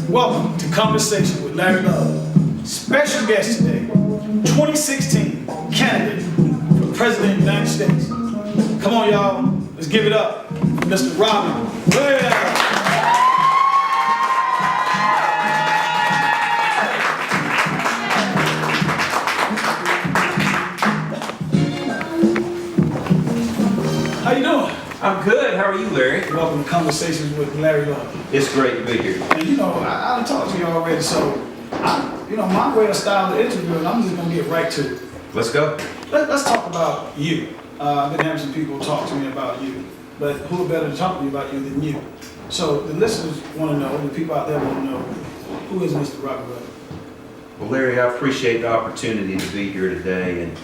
Welcome to Conversation with Larry Love. Special guest today, 2016 candidate for President of the United States. Come on, y'all. Let's give it up for Mr. Robin. How you doing? I'm good. How are you, Larry? Welcome to Conversations with Larry Love. It's great to be here. And you know, I talked to you already, so my way of style of interview, and I'm just gonna get right to it. Let's go. Let's talk about you. I've been having some people talk to me about you, but who are better to talk to me about you than you? So the listeners want to know, the people out there want to know, who is Mr. Robert Love? Well, Larry, I appreciate the opportunity to be here today, and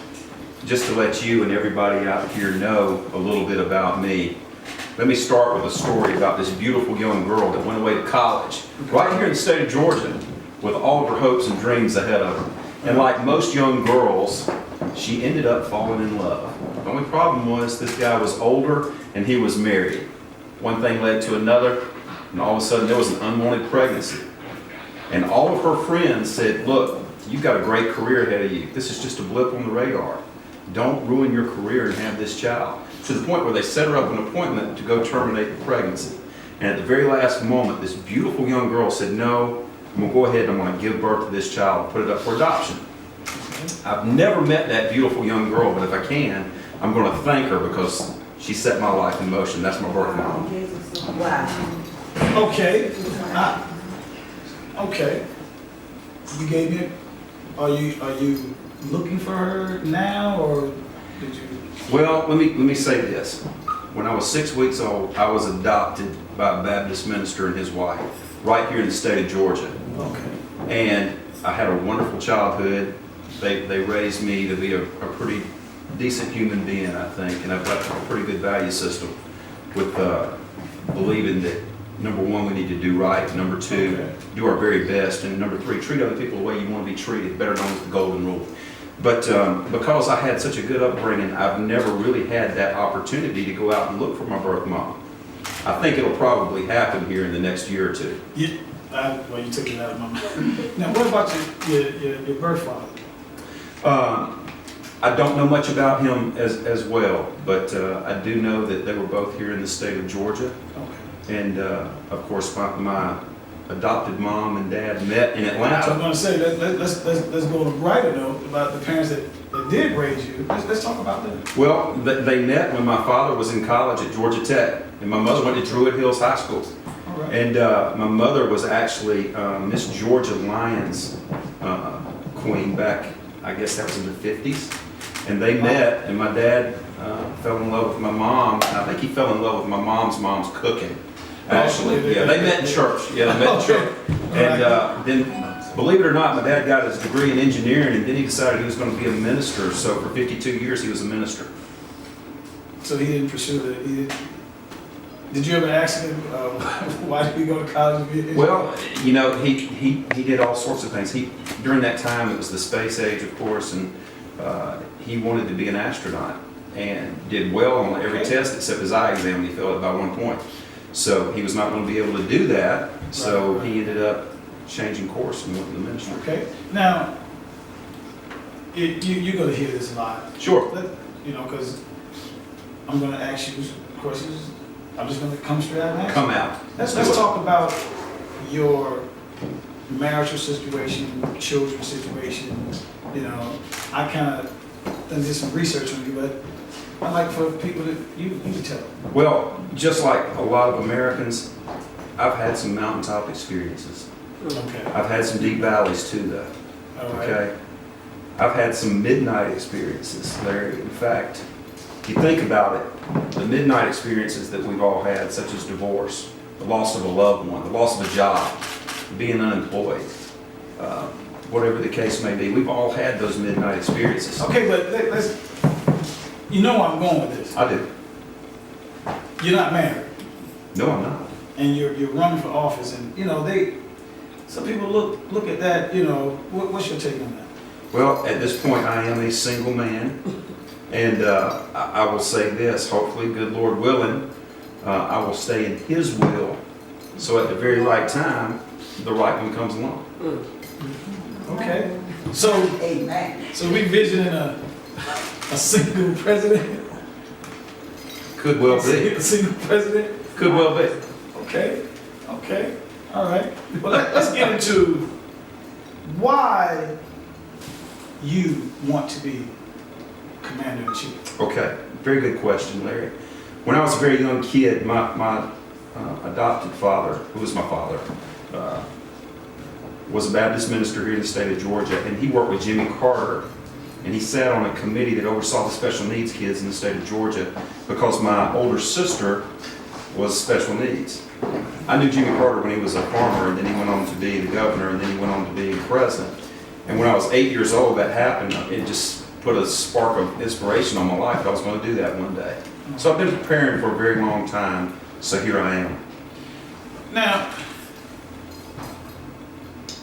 just to let you and everybody out here know a little bit about me. Let me start with a story about this beautiful young girl that went away to college, right here in the state of Georgia, with all of her hopes and dreams ahead of her. And like most young girls, she ended up falling in love. The only problem was this guy was older and he was married. One thing led to another, and all of a sudden there was an unwanted pregnancy. And all of her friends said, look, you've got a great career ahead of you. This is just a blip on the radar. Don't ruin your career and have this child. To the point where they set her up an appointment to go terminate the pregnancy. And at the very last moment, this beautiful young girl said, no, I'm going to go ahead and I'm going to give birth to this child and put it up for adoption. I've never met that beautiful young girl, but if I can, I'm going to thank her because she set my life in motion. That's my birth mom. Wow. Okay. Okay. You gave me. Are you looking for her now, or did you? Well, let me say this. When I was 6 weeks old, I was adopted by a Baptist minister and his wife, right here in the state of Georgia. Okay. And I had a wonderful childhood. They raised me to be a pretty decent human being, I think, and I've got a pretty good value system with believing that, number one, we need to do right, number two, do our very best, and number three, treat other people the way you want to be treated, better known as the golden rule. But because I had such a good upbringing, I've never really had that opportunity to go out and look for my birth mom. I think it'll probably happen here in the next year or two. Yeah, well, you took it out of my mind. Now, what about your birth father? I don't know much about him as well, but I do know that they were both here in the state of Georgia. Okay. And of course, my adopted mom and dad met in Atlanta. I was going to say, let's go on a brighter note about the parents that did raise you. Let's talk about that. Well, they met when my father was in college at Georgia Tech, and my mother went to Druid Hills High School. All right. And my mother was actually Miss Georgia Lions queen back, I guess that was in the 50s. And they met, and my dad fell in love with my mom. And I think he fell in love with my mom's cooking. Actually, yeah, they met in church. Yeah, they met in church. And then, believe it or not, my dad got his degree in engineering, and then he decided he was going to be a minister. So for 52 years, he was a minister. So he didn't pursue it. Did you ever ask him why did he go to college? Well, you know, he did all sorts of things. During that time, it was the space age, of course, and he wanted to be an astronaut and did well on every test except his eye exam. He failed it by 1 point. So he was not going to be able to do that. So he ended up changing course and went to the ministry. Okay. Now, you're going to hear this a lot. Sure. Because I'm going to ask you questions. I'm just going to come straight out and ask. Come out. Let's talk about your marital situation, children's situation. I kind of did some research on you, but I'd like for people that you tell. Well, just like a lot of Americans, I've had some mountaintop experiences. Okay. I've had some deep valleys too, though. All right. Okay. I've had some midnight experiences, Larry. In fact, if you think about it, the midnight experiences that we've all had, such as divorce, the loss of a loved one, the loss of a job, being unemployed, whatever the case may be, we've all had those midnight experiences. Okay, but let's. You know where I'm going with this. I do. You're not married. No, I'm not. And you're running for office, and some people look at that. What's your take on that? Well, at this point, I am a single man, and I will say this: hopefully, good Lord willing, I will stay in His will. So at the very right time, the right one comes along. Okay. So Amen. so we visioning a single president? Could well be. A single president? Could well be. Okay, okay, all right. Well, let's get into why you want to be commander-in-chief. Okay, very good question, Larry. When I was a very young kid, my adopted father, who was my father, was a Baptist minister here in the state of Georgia, and he worked with Jimmy Carter, and he sat on a committee that oversaw the special needs kids in the state of Georgia because my older sister was special needs. I knew Jimmy Carter when he was a farmer, and then he went on to be the governor, and then he went on to be president. And when I was 8 years old, that happened. It just put a spark of inspiration on my life that I was going to do that one day. So I've been preparing for a very long time, so here I am. Now,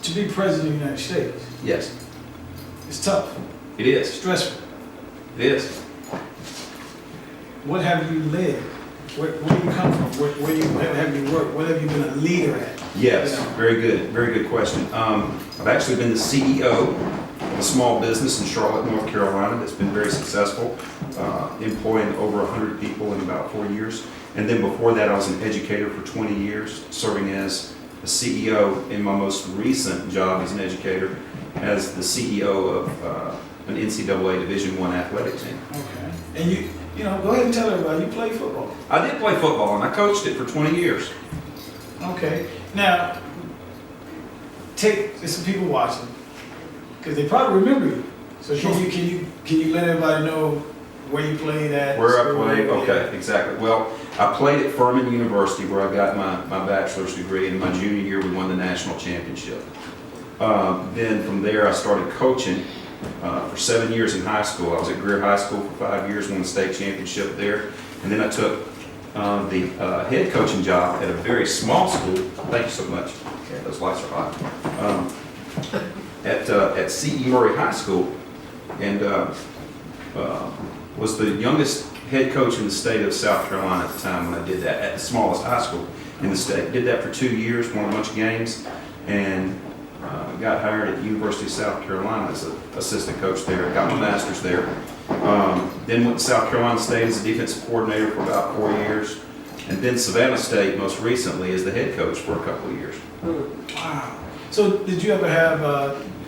to be president of the United States, Yes, it's tough, it it's is. stressful. It is. What have you led? Where do you come from? Where have you worked? What have you been a leader at? Yes, You know? very good question. I've actually been the CEO of a small business in Charlotte, North Carolina that's been very successful, employing over 100 people in about 4 years. And then before that, I was an educator for 20 years, serving as a CEO in my most recent job as an educator, as the CEO of an NCAA Division I athletic team. Okay. And you know, go ahead and tell everybody, you play football. I did play football, and I coached it for 20 years. Okay. Now, there's some people watching, because they probably remember you. So can you let everybody know where you played at? Where I played, okay, exactly. Well, I played at Furman University where I got my bachelor's degree. In my junior year, we won the national championship. Then from there, I started coaching for 7 years in high school. I was at Greer High School for 5 years, won the state championship there. And then I took the head coaching job at a very small school. Thank you so much. Okay, those lights are hot. At C.E. Murray High School, and was the youngest head coach in the state of South Carolina at the time when I did that, at the smallest high school in the state. Did that for 2 years, won a bunch of games, and got hired at the University of South Carolina as an assistant coach there. Got my master's there. Then went to South Carolina State as a defensive coordinator for about 4 years. And then Savannah State most recently as the head coach for a couple of years. Wow. So did you ever have,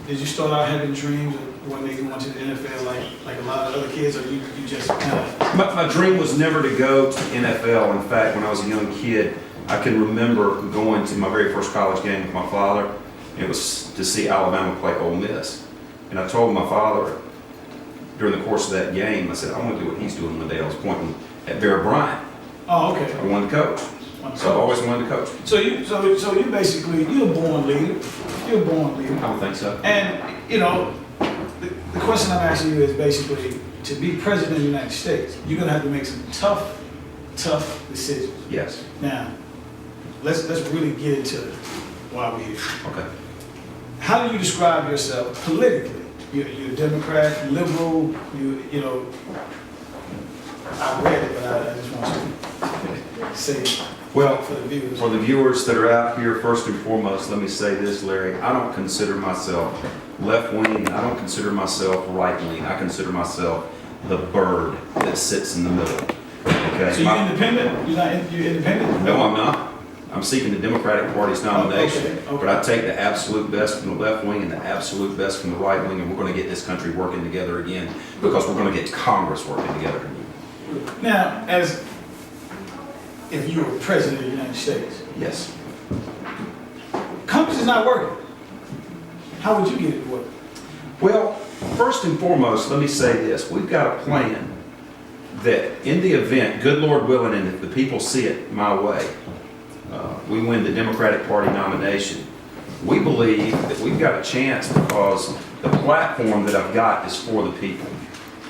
did you start out having dreams of one day going to the NFL like a lot of other kids, or you just kind of? My dream was never to go to the NFL. In fact, when I was a young kid, I can remember going to my very first college game with my father. It was to see Alabama play Ole Miss. And I told my father during the course of that game, I said, I want to do what he's doing one day. I was pointing at Bear Bryant. Oh, okay. I wanted to coach. So I've always wanted to coach. So you basically, you're a born leader. You're a born leader. I don't think so. And, you know, the question I'm asking you is basically, to be president of the United States, you're going to have to make some tough decisions. Yes. Now, let's really get into why we're here. Okay. How do you describe yourself politically? You're a Democrat, liberal, you know, I read it, but I just want to say it Well, for the viewers. for the viewers that are out here, first and foremost, let me say this, Larry. I don't consider myself left-wing. I don't consider myself right-wing. I consider myself the bird that sits in the middle. Okay? So you're independent? You're independent? No, I'm not. I'm seeking the Democratic Party's nomination, okay. but I take the absolute best from the left wing and the absolute best from the right wing, and we're going to get this country working together again because we're going to get Congress working together. Now, as if you were president of the United States, Yes. Congress is not working. How would you get it to work? Well, first and foremost, let me say this. We've got a plan that in the event, good Lord willing, and if the people see it my way, we win the Democratic Party nomination. We believe that we've got a chance because the platform that I've got is for the people.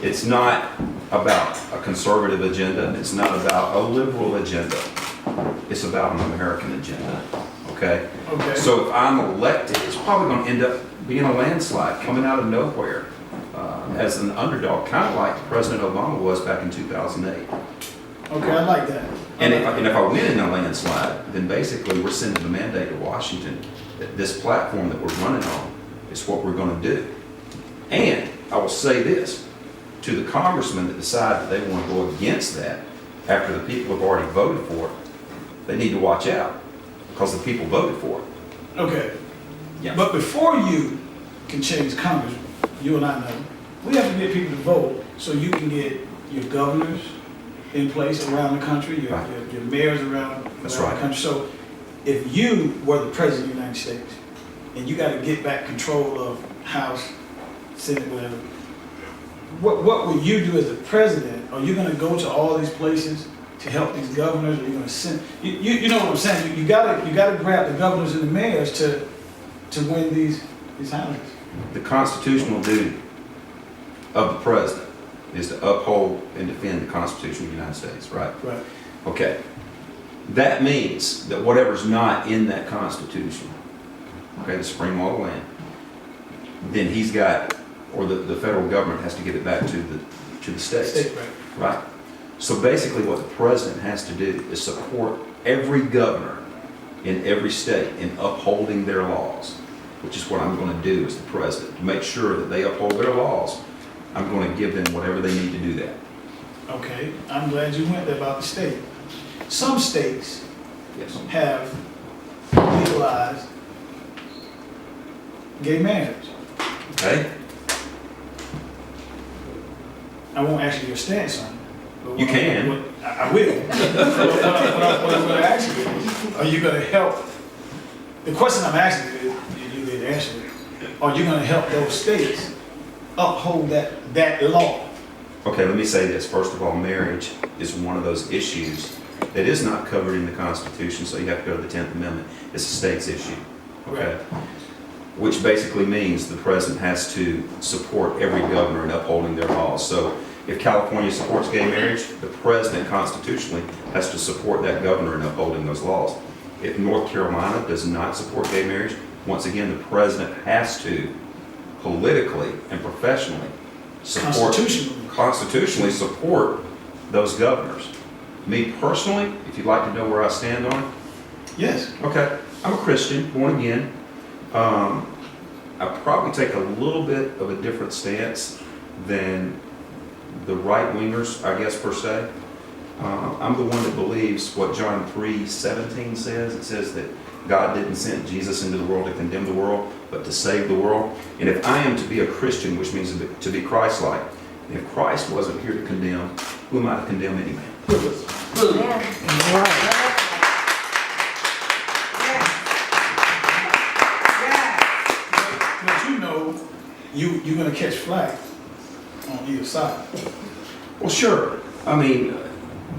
It's not about a conservative agenda. It's not about a liberal agenda. It's about an American agenda. Okay? Okay. So if I'm elected, it's probably going to end up being a landslide coming out of nowhere as an underdog, kind of like President Obama was back in 2008. Okay, I like that. And if I win in a landslide, then basically we're sending a mandate to Washington that this platform that we're running on is what we're going to do. And I will say this, to the congressmen that decide that they want to go against that after the people have already voted for it, they need to watch out because the people voted for it. Okay. Yeah. But before you can change Congress, you and I know, we have to get people to vote so you can get your governors in place around the country, your, Right. your mayors around That's the right. country. So if you were the president of the United States and you got to get back control of House, Senate, whatever, what would you do as the president? Are you going to go to all these places to help these governors? Are you going to send? You know what I'm saying? You gotta grab the governors and the mayors to win these houses. The constitutional duty of the president is to uphold and defend the Constitution of the United States, right? Right. Okay. That means that whatever's not in that Constitution, okay, the supreme law of the land, then he's got, or the federal government has to give it back to the states, State, right. right? So basically what the president has to do is support every governor in every state in upholding their laws, which is what I'm going to do as the president. To make sure that they uphold their laws, I'm going to give them whatever they need to do that. Okay, I'm glad you went there about the state. Some states Yes. have legalized gay marriage. Okay? I won't ask you your stance on it. but You what- can. what- I will. What I'm going to ask you is, are you going to help? The question I'm asking you, you didn't answer it. Are you going to help those states uphold that law? Okay, let me say this. First of all, marriage is one of those issues that is not covered in the Constitution, so you have to go to the 10th Amendment. It's a state's issue, okay? Which basically means the president has to support every governor in upholding their laws. So if California supports gay marriage, the president constitutionally has to support that governor in upholding those laws. If North Carolina does not support gay marriage, once again, the president has to politically and professionally support, constitutionally support those governors. Me personally, if you'd like to know where I stand on it, Yes. okay, I'm a Christian, born again. I probably take a little bit of a different stance than the right-wingers, I guess, per se. I'm the one that believes what John 3:17 says. It says that God didn't send Jesus into the world to condemn the world, but to save the world. And if I am to be a Christian, which means to be Christ-like, if Christ wasn't here to condemn, who am I to condemn any man? But you know, you're going to catch flack on either side. Well, sure. I mean,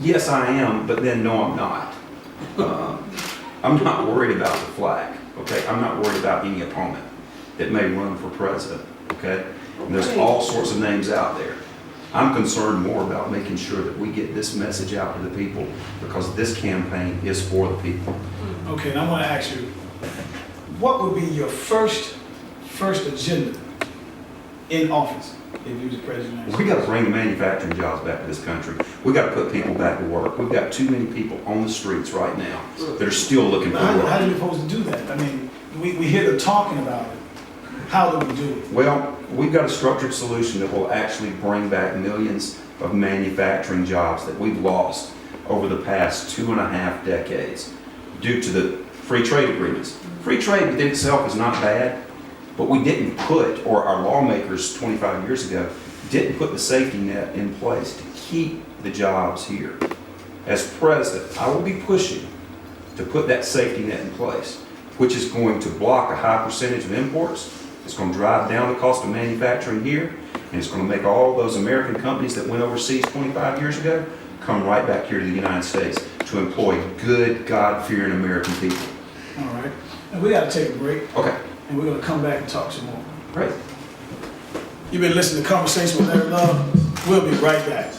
yes, I am, but then no, I'm not. I'm not worried about the flag, okay? I'm not worried about any opponent that may run for president, okay? And there's all sorts of names out there. I'm concerned more about making sure that we get this message out to the people because this campaign is for the people. Okay, and I want to ask you, what would be your first agenda in office if you was the president? We got to bring the manufacturing jobs back to this country. We got to put people back to work. We've got too many people on the streets right now that are still looking for How work. are you supposed to do that? I mean, we hear them talking about it. How do we do it? Well, we've got a structured solution that will actually bring back millions of manufacturing jobs that we've lost over the past 2.5 decades due to the free trade agreements. Free trade within itself is not bad, but we didn't put, or our lawmakers 25 years ago, didn't put the safety net in place to keep the jobs here. As president, I will be pushing to put that safety net in place, which is going to block a high percentage of imports. It's going to drive down the cost of manufacturing here, and it's going to make all those American companies that went overseas 25 years ago come right back here to the United States to employ good, God-fearing American people. All right. And we got to take a break, Okay, and we're going to come back and talk some more. great. You've been listening to Conversation with Larry Love. We'll be right back.